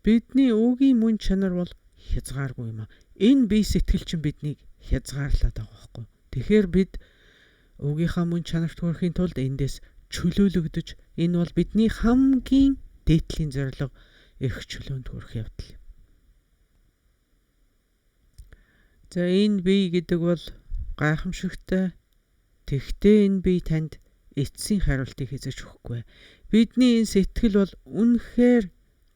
Бидний өгийн мөн чанар бол хязгааргүй юм аа. Энэ бие сэтгэл чинь биднийг хязгаарлаад байгаа байхгүй. Тэгэхээр бид өгийнхаа мөн чанарт хүрэхийн тулд эндээс чөлөөлөгдөж, энэ бол бидний хамгийн дээдлийн зорилго эрх чөлөөнд хүрэх явдал. За энэ бие гэдэг бол гайхамшигтай. Тэгтээ энэ бие танд эцсийн хариултыг хийж өгөхгүй. Бидний энэ сэтгэл бол үнэхээр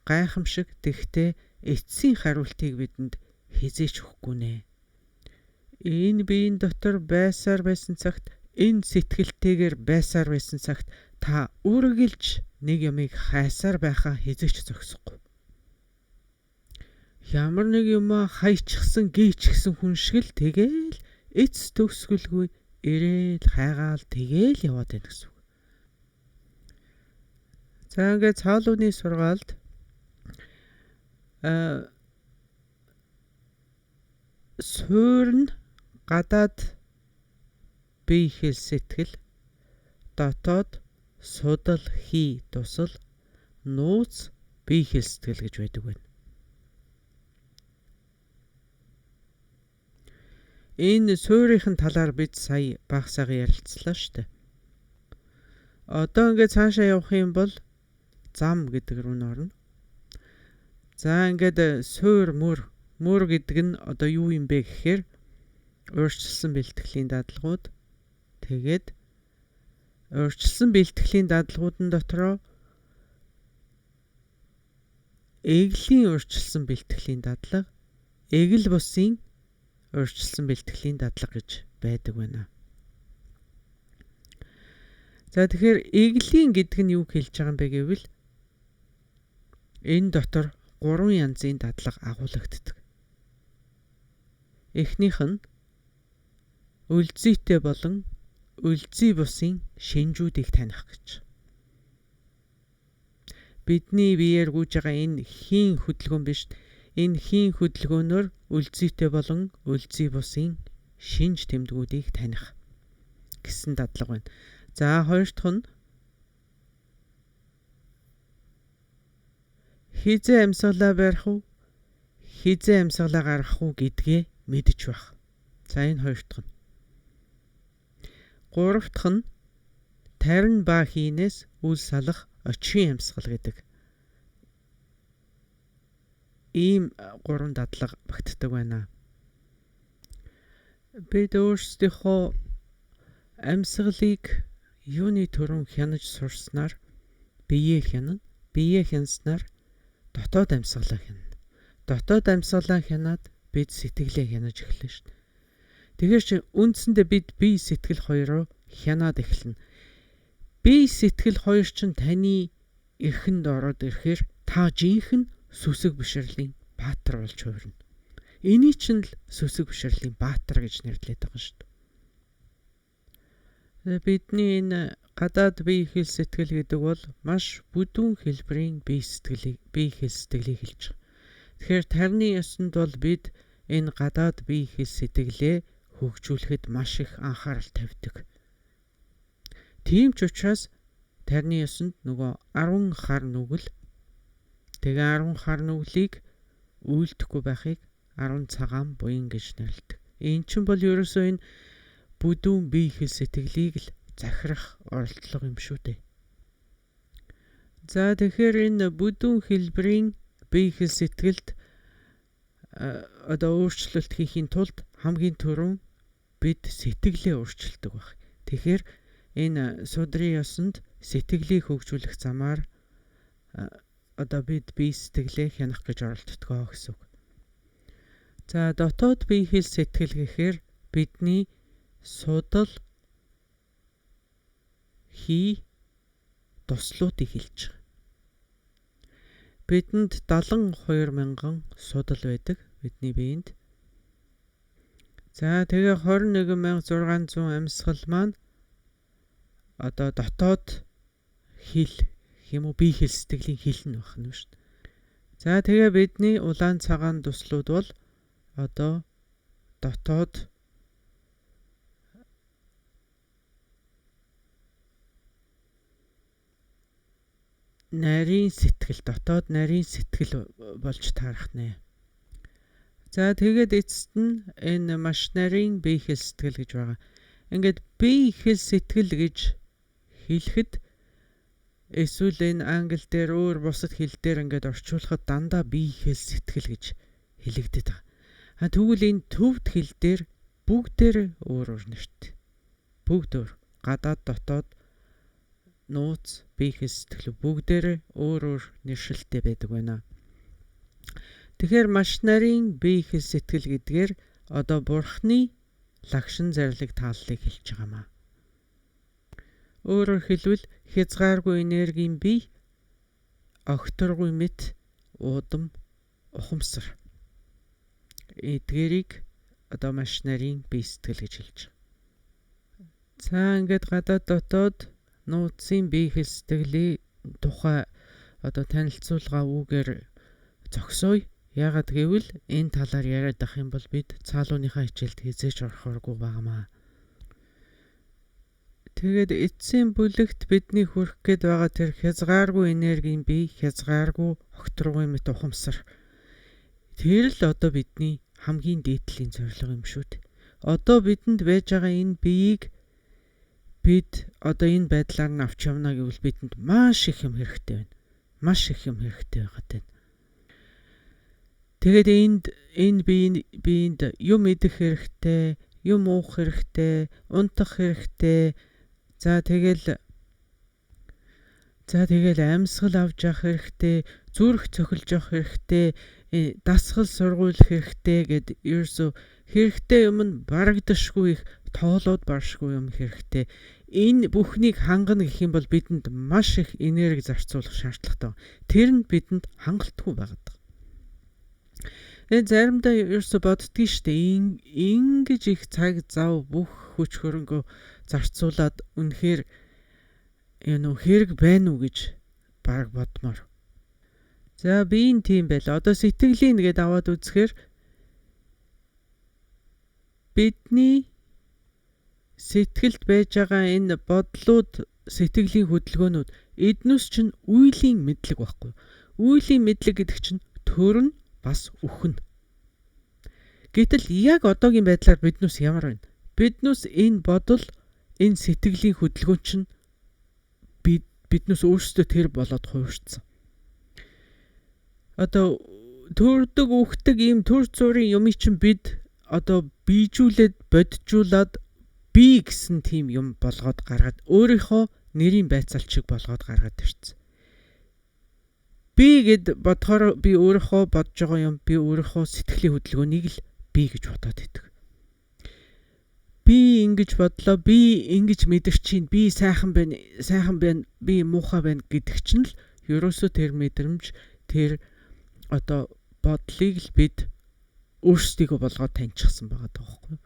гайхамшиг. Тэгтээ эцсийн хариултыг бидэнд хизээч өгөхгүй нэ. Энэ биеийн дотор байсаар байсан цагт, энэ сэтгэлтэйгээр байсаар байсан цагт та үргэлж нэг юмыг хайсаар байхаа хизээч зогсохгүй. Ямар нэг юм хайчихсан, гүйчихсэн хүн шиг л тэгээл эц төгсгөлгүй ирээл хайгаал тэгээл яваад байна гэсэн үг. За ингээд цаалууны сургаалд суурн гадаад бие хэл сэтгэл, дотоод судал хий тусал, нууц бие хэл сэтгэл гэж байдаг байна. Энэ суурийн талаар бид сая багсаагаа ярилцлаа шүү дээ. Одоо ингээд цаашаа явах юм бол зам гэдэг рүү нөрнө. За ингээд суур мөр гэдэг нь одоо юу юм бэ гэхээр өөрчлөсөн бэлтгэлийн дадлгууд. Тэгээд өөрчлөсөн бэлтгэлийн дадлгуудын дотроо эглийн өөрчлөсөн бэлтгэлийн дадлага, эгэл бусын өөрчлөсөн бэлтгэлийн дадлага гэж байдаг байна. За тэгэхээр эглийн гэдэг нь юу хэлж байгаа юм бэ гэвэл энэ дотор 3 янзын дадлага агуулгаддаг. Эхнийх нь үлзийтэй болон үлзий бусын шинжүүдийг таних гэж. Бидний биеэр гүйж байгаа энэ хийн хөдөлгөөн биш. Энэ хийн хөдөлгөөнөөр үлзийтэй болон үлзий бусын шинж тэмдгүүдийг таних гэсэн дадлага байна. За хоёр дахь нь хизээ амьсгалаа барих уу, хизээ амьсгалаа гаргах уу гэдгээ мэдэж байх. За энэ хоёр дахь нь. Гурав дахь нь тарин ба хийнээс үл салах очийн амьсгал гэдэг. Ийм гурван дадлага багтдаг байна. Бид өөрсдийнхөө амьсгалыг юуны төрөн хянаж сурснаар биеэ хянана. Биеэ хянснаар дотоод амьсгалаа хянана. Дотоод амьсгалаа хянаад бид сэтгэлээ хянаж эхэлнэ шүү дээ. Тэгэхээр чи үндсэндээ бид бие сэтгэл хоёроо хянаад эхэлнэ. Бие сэтгэл хоёр чинь таны эрхэнд ороод ирэхээр та жинхэнэ сүсэг бишрлийн баатар болж хувирна. Энийг чинь л сүсэг бишрлийн баатар гэж нэрлэдэг байгаа шүү дээ. Бидний энэ гадаад бие хэл сэтгэл гэдэг бол маш бүдүүн хэлбэрийн бие хэл сэтгэлийг хэлж байгаа. Тэгэхээр тарины ёсонд бол бид энэ гадаад бие хэл сэтгэлээ хөгжүүлэхэд маш их анхаарал тавьдаг. Тийм ч учраас тарины ёсонд нөгөө 10 хар нүгэл, тэгээ 10 хар нүглийг үйлдэхгүй байхыг 10 цагаан буян гэж нэрлэдэг. Энэ чинь бол ерөөсөө энэ бүдүүн бие хэл сэтгэлийг л захирах оролдлого юм шүү дээ. За тэгэхээр энэ бүдүүн хэлбэрийн бие хэл сэтгэлд өөрчлөлт хийхин тулд хамгийн түрүүн бид сэтгэлээ өөрчилдөг баг. Тэгэхээр энэ судрын ёсонд сэтгэлийг хөгжүүлэх замаар бид бие сэтгэлээ хянах гэж оролддог гэсэн үг. За дотоод бие хэл сэтгэл гэхээр бидний судал хий туслуудыг хэлж байгаа. Бидэнд 72,000 судал байдаг бидний биед. За тэгээ 21,600 амьсгал маань дотоод хэл юм уу бие хэл сэтгэлийн хэл нь байх нь шүү дээ. За тэгээ бидний улаан цагаан туслууд бол дотоод нарийн сэтгэл, дотоод нарийн сэтгэл болж таарах нэ. За тэгээд эцэст нь энэ маш нарийн бие хэл сэтгэл гэж байгаа. Ингээд бие хэл сэтгэл гэж хэлэхэд эсвэл энэ англи дээр өөр бусад хэл дээр ингээд орчуулахад дандаа бие хэл сэтгэл гэж хэлэгдэдэг. Тэгвэл энэ төвд хэл дээр бүгдээр өөр нэртэй. Бүгд өөр. Гадаад дотоод нууц бие хэл сэтгэл бүгдээр өөр нэршилтэй байдаг байна. Тэгэхээр маш нарийн бие хэл сэтгэл гэдгээр бурхны лагшин зарлиг тааллыг хэлж байгаамаа. Өөрөөр хэлбэл хязгааргүй энергийн бие, огторгүй мэт, уудам, ухамсар. Эдгээрийг маш нарийн бие сэтгэл гэж хэлж байгаа. За ингээд гадаад дотоод нууцын бие хэл сэтгэлийн тухай танилцуулга үгээр зогсооё. Яагаад гэвэл энэ талаар яриад ах юм бол бид цаалууныхаа хичээлд хизээж орохоргүй байгаамаа. Тэгээд эцсийн бүлэгт бидний хүрэх гээд байгаа тэр хязгааргүй энергийн бие, хязгааргүй огторгүй мэт ухамсар. Тэр л бидний хамгийн дээдлийн зорилго юм шүү дээ. Бидэнд байж байгаа энэ биеийг бид энэ байдлаар нь авч явна гэвэл бидэнд маш их юм хэрэгтэй байна. Маш их юм хэрэгтэй байгаад байна. Тэгээд энэ биеинд юм идэх хэрэгтэй, юм уух хэрэгтэй, унтах хэрэгтэй. За тэгэл амьсгал авч явах хэрэгтэй, зүрх цохилж явах хэрэгтэй, дасгал сургуулах хэрэгтэй гэд ерөөсө хэрэгтэй юм нь барагдашгүй их тоолоод баршгүй юм хэрэгтэй. Энэ бүхнийг хангана гэх юм бол бидэнд маш их энерги зарцуулах шаардлагатай. Тэр нь бидэнд хангалтгүй байгаад. Заримдаа ерөөсө боддгийн штэ ингэж их цаг зав бүх хүч хөрөнгөө зарцуулаад үнэхээр хэрэг байна уу гэж баг бодмоор. За би энэ тийм байл. Одоо сэтгэлийн нэгэд аваад үзэхээр бидний сэтгэлд байж байгаа энэ бодлууд, сэтгэлийн хөдөлгөөнүүд эднүс чинь үеийн мэдлэг байхгүй. Үеийн мэдлэг гэдэг чинь төрн бас үхэн. Гэтэл яг одоогийн байдлаар биднүс ямар байна? Биднүс энэ бодол, энэ сэтгэлийн хөдөлгөөн чинь биднүс өөрсдөө тэр болоод хуурцсан. Одоо төрдөг үхдэг ийм төр зүрийн юмыг чинь бид одоо бийжүүлээд боджуулаад би гэсэн тийм юм болгоод гаргаад өөрийнхөө нэрийн байцаалчиг болгоод гаргаад ирсэн. Би гэд бодохоор би өөрийнхөө бодож байгаа юм, би өөрийнхөө сэтгэлийн хөдөлгөөнийг л би гэж бодоод идэг. Би ингэж бодлоо, би ингэж мэдэрч чинь, би сайхан байна, би муухай байна гэдэг чинь л ерөөсөө тэр мэдрэмж, тэр одоо бодлыг л бид өөрсдийгөө болгоод таньчихсан байгаа тоххой.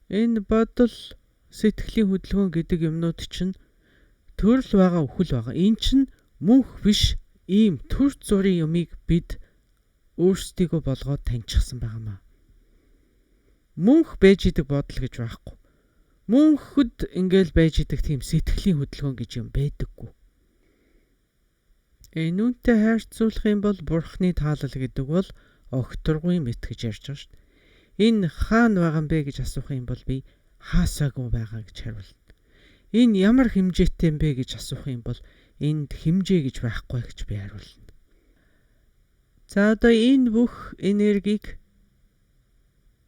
Энэ бодол, сэтгэлийн хөдөлгөөн гэдэг юмнууд чинь төрөл байгаа, үхэл байгаа. Энэ чинь мөнх биш, ийм төр зүрийн юмыг бид өөрсдийгөө болгоод таньчихсан байгаамаа. Мөнх байж идэг бодол гэж байхгүй. Мөнхөд ингээл байж идэг тийм сэтгэлийн хөдөлгөөн гэж юм байдаггүй. Энүүнтэй харьцуулах юм бол Бурхны таалал гэдэг бол огторгүй мэт гэж ярьж байгаа шүү дээ. Энэ хаана байгаа юм бэ гэж асуух юм бол би хаасаагүй байгаа гэж хариулна. Энэ ямар хэмжээтэй юм бэ гэж асуух юм бол энд хэмжээ гэж байхгүй гэж би хариулна. За одоо энэ бүх энергийг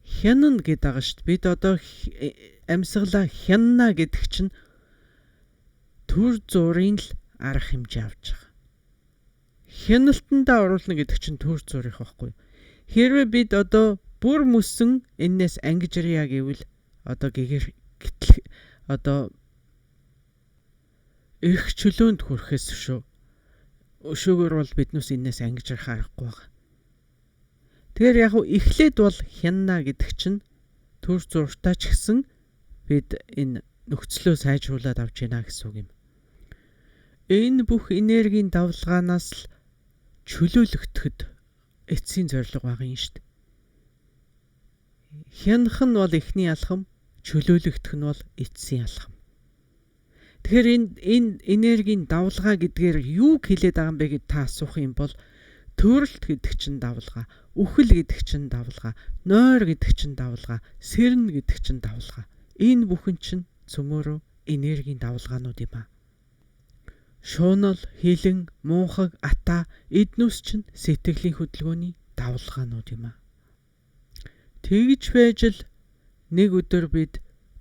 хянана гэдэг байгаа шүү дээ. Бид одоо амьсгалаа хянана гэдэг чинь төр зургийн л арга хэмжээ авч байгаа. Хяналтандаа оруулна гэдэг чинь төр зурих байхгүй. Хэрвээ бид одоо бүр мөсөн энэс ангижрия гэвэл одоо одоо эрх чөлөөнд хүрэхээс өшөөгөр бол биднээс энэс ангижрах аргагүй байгаа. Тэгэхээр яг эхлээд бол хянана гэдэг чинь төр зуртаа ч гэсэн бид энэ нөхцлөө сайжруулад авч яана гэсэн үг юм. Энэ бүх энергийн давлгаанаас л чөлөөлөгдөхөд эцсийн зорилго байгаа юм шүү дээ. Хянах нь бол эхний алхам, чөлөөлөгдөх нь бол эцсийн алхам. Тэгэхээр энэ энергийн давлгаа гэдгээр юу хэлээд байгаа юм бэ гэж та асуух юм бол төрөлт гэдэг чинь давлгаа, үхэл гэдэг чинь давлгаа, нойр гэдэг чинь давлгаа, сэрнэ гэдэг чинь давлгаа. Энэ бүхэн чинь цөмөөрөө энергийн давлгаанууд юм аа. Шуунал, хилэн, муухаг, ата эднүс чинь сэтгэлийн хөдөлгөөний давлгаанууд юм аа. Тэгж байж л нэг өдөр бид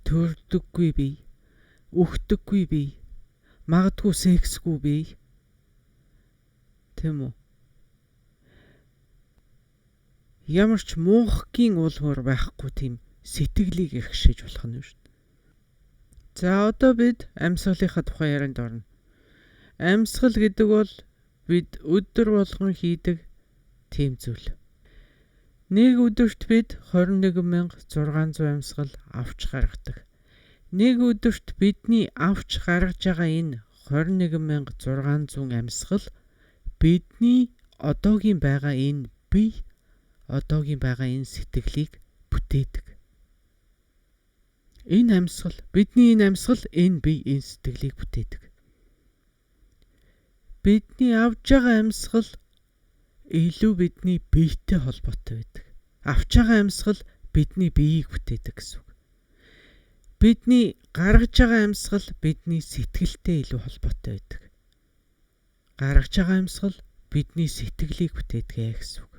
төрдөггүй бий, үхдэггүй бий, магадгүй сексгүй бий. Тэм үү? Ямар ч муухгийн уулмөр байхгүй тийм сэтгэлийг эрхшээж болох нь шүү дээ. За одоо бид амьсгалынхаа тухай ярианд орно. Амьсгал гэдэг бол бид өдөр болгон хийдэг тийм зүйл. Нэг өдөрт бид 21,600 амьсгал авч гаргадаг. Нэг өдөрт бидний авч гаргаж байгаа энэ 21,600 амьсгал бидний одоогийн байгаа энэ бие, одоогийн байгаа энэ сэтгэлийг бүтээдэг. Энэ амьсгал, бидний энэ амьсгал, энэ бие, энэ сэтгэлийг бүтээдэг. Бидний авж байгаа амьсгал илүү бидний биетэй холбоотой байдаг. Авч байгаа амьсгал бидний биеийг бүтээдэг гэсэн үг. Бидний гаргаж байгаа амьсгал бидний сэтгэлтэй илүү холбоотой байдаг. Гаргаж байгаа амьсгал бидний сэтгэлийг бүтээдэг гэсэн үг.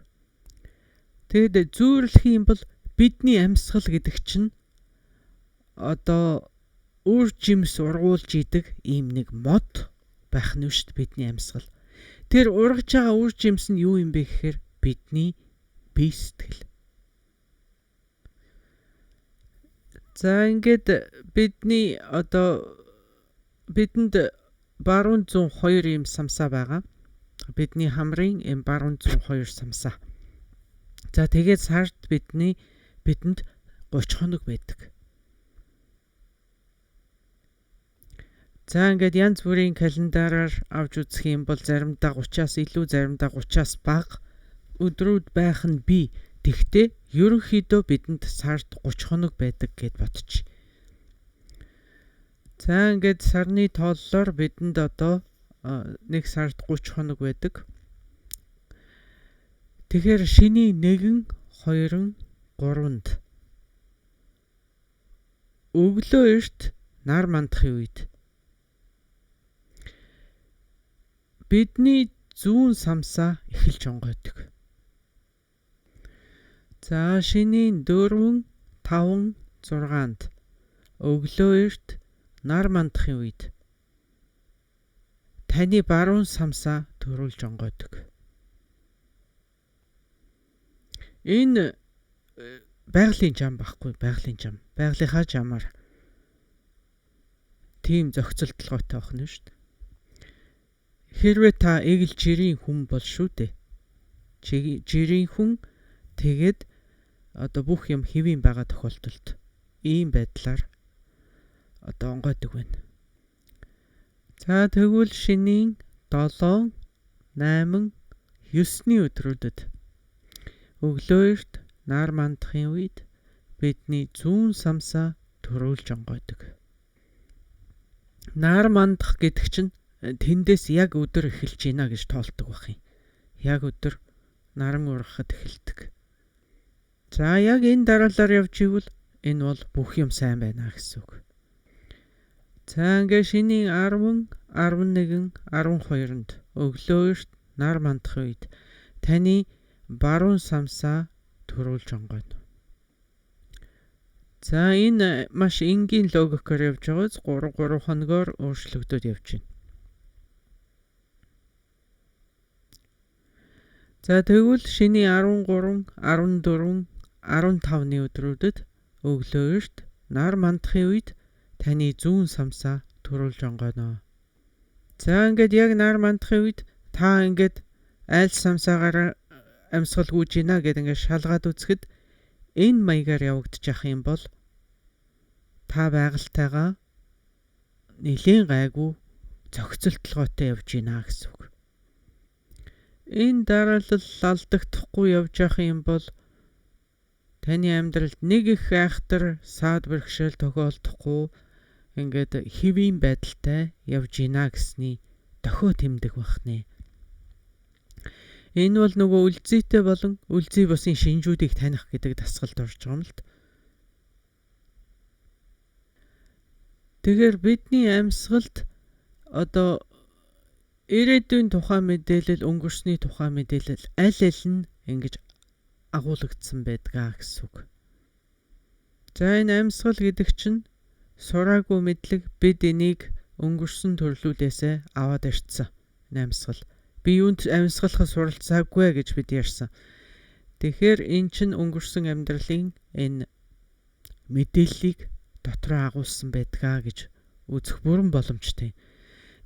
Тэгэд зүйрлэх юм бол бидний амьсгал гэдэг чинь одоо үр жимс ургуулж идэг ийм нэг мод байх нь шүү дээ бидний амьсгал. Тэр ургаж байгаа үр жимс нь юу юм бэ гэхээр бидний бие сэтгэл. За ингээд бидний одоо бидэнд баруун зүүн хоёр юм самсаа байгаа. Бидний хамрын баруун зүүн хоёр самсаа. За тэгээд сард бидэнд 30 хоног байдаг. За ингээд янз бүрийн календараар авч үзэх юм бол заримдаа 30-аас илүү, заримдаа 30-аас бага өдрүүд байх нь бий. Тэгтээ ерөнхийдөө бидэнд сард 30 хоног байдаг гэд бодчих. За ингээд сарны тооллоор бидэнд одоо нэг сард 30 хоног байдаг. Тэгэхээр шиний 1, 2, 3-нд өглөө эрт нар мандахын үед бидний зүүн самсаа эхэлж онгойдог. За шиний 4, 5, 6-нд өглөө эрт нар мандахын үед таны баруун самсаа төрүүлж онгойдог. Энэ байгалийн зам баггүй, байгалийн зам. Байгалийнхаа замаар тийм зохицолтолгойтой байх нь шүү дээ. Хэрвээ та эгэл жирийн хүн бол шүү дээ. Жирийн хүн тэгээд одоо бүх юм хэвийн байгаа тохиолдолд ийм байдлаар одоо онгойдог байна. За тэгвэл шинийн 7, 8, 9-ний өдрүүдэд өглөө эрт нар мандахын үед бидний зүүн самсаа төрүүлж онгойдог. Нар мандах гэдэг чинь тэндээс яг өдөр эхэлж гинэ гэж тоолдог байх юм. Яг өдөр наран ургахад эхэлдэг. За яг энэ дараалалаар явж ивэл энэ бол бүх юм сайн байна гэсэн үг. За ингээ шинийн 10, 11, 12-нд өглөө эрт нар мандах үед таны баруун самсаа төрүүлж онгойно. За энэ маш энгийн логикоор явж байгаас 3 хоногоор өөрчлөгдөд явж байна. За тэгвэл шиний 13, 14, 15-ны өдрүүдэд өглөө эрт нар мандахын үед таны зүүн самсаа төрүүлж онгойно. За ингээд яг нар мандахын үед та ингээд айл самсаагаар амьсгал гүйж гинэ гэдэг ингээд шалгаад үзэхэд энэ маягаар явагдчих юм бол та байгальтайгаа нэлийн гайгүй зохицолтолгойтой явж гинэ гэсэн үг. Энэ дараалал алдагдахгүй явж явах юм бол таны амьдралд нэг их айхтар саад бэрхшээл тохиолдохгүй ингээд хэвийн байдалтай явж гинэ гэсний дохио тэмдэг бахнэ. Энэ бол нөгөө үлзийтэй болон үлзий бусын шинжүүдийг таних гэдэг дасгалд орж байгаа юм л. Тэгэхээр бидний амьсгалд одоо ирээдүйн тухай мэдээлэл, өнгөрсний тухай мэдээлэл аль нь ингэж агуулгдсан байдгаа гэсэн үг. За энэ амьсгал гэдэг чинь сураагүй мэдлэг бид энийг өнгөрсөн төрлүүдээсээ аваад ирсэн. Энэ амьсгал. Би юунд амьсгалахад суралцаагүй гэж бид ярьсан. Тэгэхээр эн чинь өнгөрсөн амьдралын энэ мэдээллийг дотроо агуулсан байдгаа гэж үзэх бүрэн боломжтой.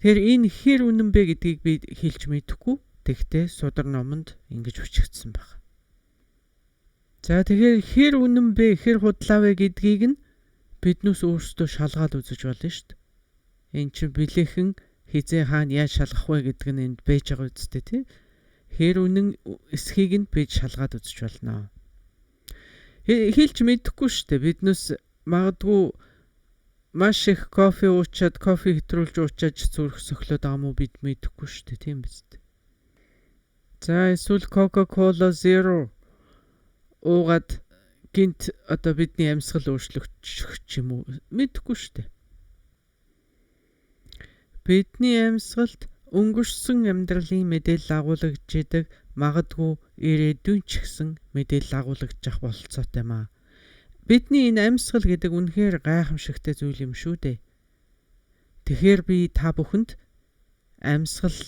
Тэгэхээр энэ хэр үнэн бэ гэдгийг би хэлж мэдэхгүй. Тэгтээ судар номонд ингэж хүчигдсэн байна. За тэгэхээр хэр үнэн бэ, хэр худлаа вэ гэдгийг нь биднээс өөрсдөө шалгаад үзэж болно шүү дээ. Энд чинь билээхэн хизээ хаана яаж шалгах вэ гэдэг нь энд байж байгаа үстэй тий. Хэр үнэн эсхийг нь бид шалгаад үзэж болно. Хэлж мэдэхгүй шүү дээ. Биднээс магадгүй маш их кофе уучаад, кофе хэтрүүлж уучаад зүрх сөхлөөд байгаа мó бид мэдэхгүй шүү дээ, тийм биз дээ. За эсвэл Coca-Cola Zero уугаад гинт одоо бидний амьсгал өөрчлөгдчих юм уу? Мэдэхгүй шүү дээ. Бидний амьсгалд өнгөрсөн амьдралын мэдээлэл агуулгаж идэг, магадгүй ирээдүйн ч гэсэн мэдээлэл агуулгах бололцоотой юм аа. Бидний энэ амьсгал гэдэг үнэхээр гайхамшигтай зүйл юм шүү дээ. Тэгэхээр би та бүхэнд амьсгал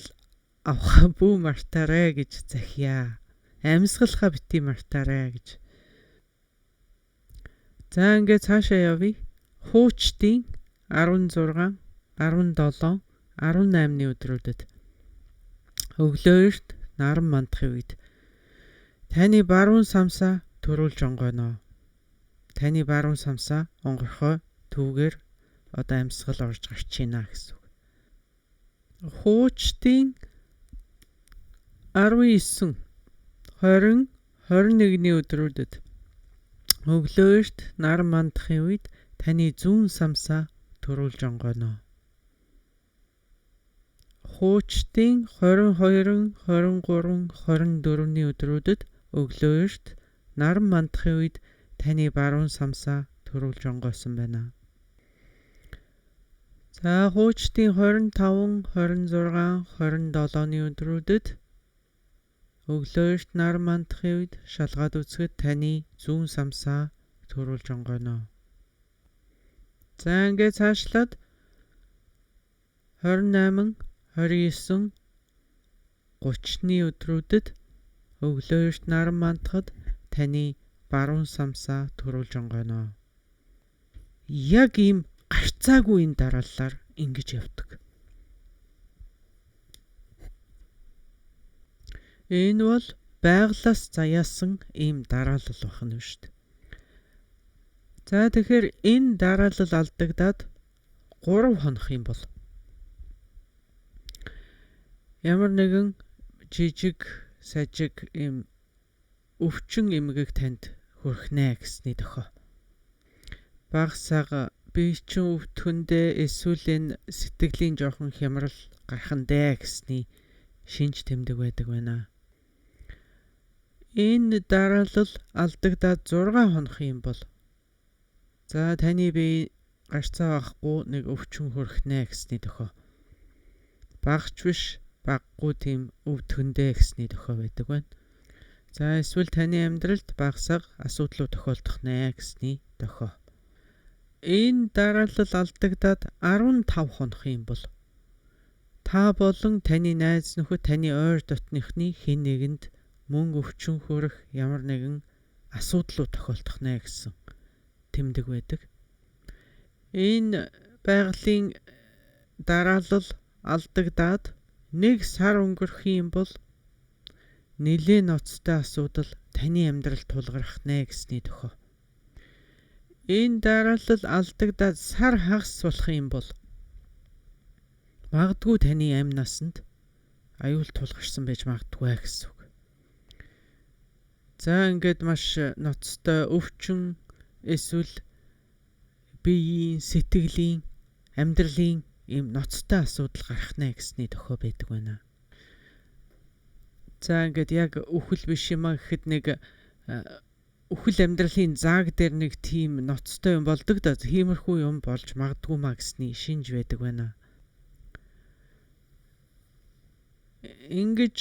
авах бүү мартаарай гэж захиа. Амьсгалахаа бити мартаарай гэж. За ингээд цаашаа явъя. Хуучдын 16, 17, 18-ны өдрүүдэд өглөө эрт наран мандахын үед Таны баруун самсаа төрүүлж онгойно. Таны баруун самсаа онгорхой түүгээр одоо амьсгал орж гарч байна гэсэн үг. Хуучдын 19, 20, 21-ний өдрүүдэд өглөөөрт наран мандахын үед таны зүүн самсаа төрүүлж онгойно. Хуучдын 22, 23, 24-ний өдрүүдэд өглөөөрт наран мандахын үед таны баруун самсаа төрүүлж онгойсон байна. За хуучдын 25, 26, 27-ны өдрүүдэд өглөөөрт наран мандахын үед шалгаад үзэхэд таны зүүн самсаа төрүүлж онгойно. За ингээд цаашлаад 28, 29, 30-ны өдрүүдэд өглөөөрт наран мандахад таны баруун самсаа төрүүлж онгойно. Яг ийм гарцаагүй энэ дарааллаар ингэж явдаг. Энэ бол байгалаас заяасан ийм дараалал байна шүү дээ. За тэгэхээр энэ дараалал алдагдаад 3 хоног юм бол ямар нэгэн жижиг сажиг ийм өвчин эмгэг танд хүрхнэ гэсний дохой. Багсаага би чинь өвтгөндөө эсвэл энэ сэтгэлийн жоохон хямрал гарахандэ гэсний шинж тэмдэг байдаг байна. Энэ дараалал алдагдаад 6 хоног юм бол за таны бие гарцаа авахгүй нэг өвчин хүрхнэ гэсний дохой. Багч биш баггүй тийм өвтгөндөө гэсний дохой байдаг байна. За эсвэл таны амьдралд багсаг асуудлууд тохиолдох нэ гэсний дохой. Энэ дараалал алдагдаад 15 хоног юм бол та болон таны найз нөхөд таны ойр дотныхны хэн нэгэнд мөн өвчин хүрэх ямар нэгэн асуудлууд тохиолдох нэ гэсэн тэмдэг байдаг. Энэ байгалийн дараалал алдагдаад 1 сар өнгөрөх юм бол нэлээд ноцтой асуудал таны амьдралд тулгарх нэ гэсний дохой. Энэ дараалал алдагдаад сар хагас болох юм бол магадгүй таны амь насанд аюул тулгарсан байж магадгүй гэсэн үг. За ингээд маш ноцтой өвчин эсвэл биеийн, сэтгэлийн, амьдралын ийм ноцтой асуудал гарах нэ гэсний дохой байдаг байна. За ингээд яг үхэл биш юм а гэхэд нэг үхэл амьдралын зааг дээр нэг тийм ноцтой юм болдог да. Тиймэрхүү юм болж магадгүй маа гэсний шинж байдаг байна. Ингэж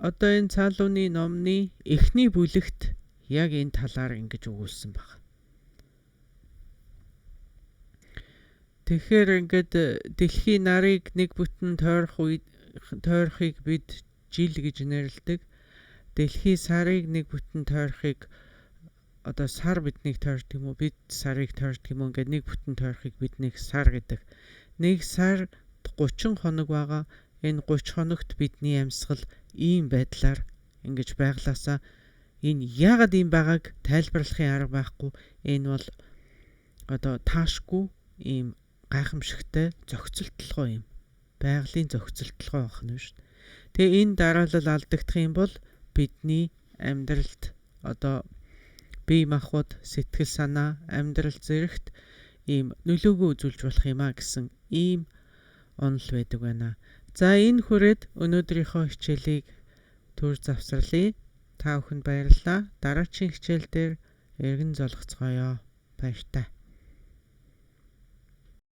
одоо энэ цаалууны номны эхний бүлэгт яг энэ талаар ингэж өгүүлсэн байна. Тэгэхээр ингээд дэлхийн нарыг нэг бүтэн тойрохыг бид жил гэж нэрлэдэг. Дэлхийн сарыг нэг бүтэн тойрохыг одоо сар биднийг тойрдог юм уу? Бид сарыг тойрдог юм уу? Ингээд нэг бүтэн тойрохыг бид нэг сар гэдэг. Нэг сар 30 хоног байгаа. Энэ 30 хоногт бидний амьсгал ийм байдлаар ингэж байглаасаа энэ яагаад ийм байгааг тайлбарлахын арга байхгүй. Энэ бол одоо таашгүй ийм гайхамшигтай зохицолтолгой юм. Байгалийн зохицолтолгой байна шүү дээ. Тэгээ энэ дараалал алдагдах юм бол бидний амьдралд одоо бие махбод, сэтгэл санаа, амьдрал зэрэгт ийм нөлөөгөө үзүүлж болох юм а гэсэн ийм онол байдаг байна. За энэ хүрээд өнөөдрийнхөө хичээлийг төр завсарлая. Та бүхэнд баярлалаа. Дараагийн хичээл дээр эргэн золгоцгоё. Баяртай.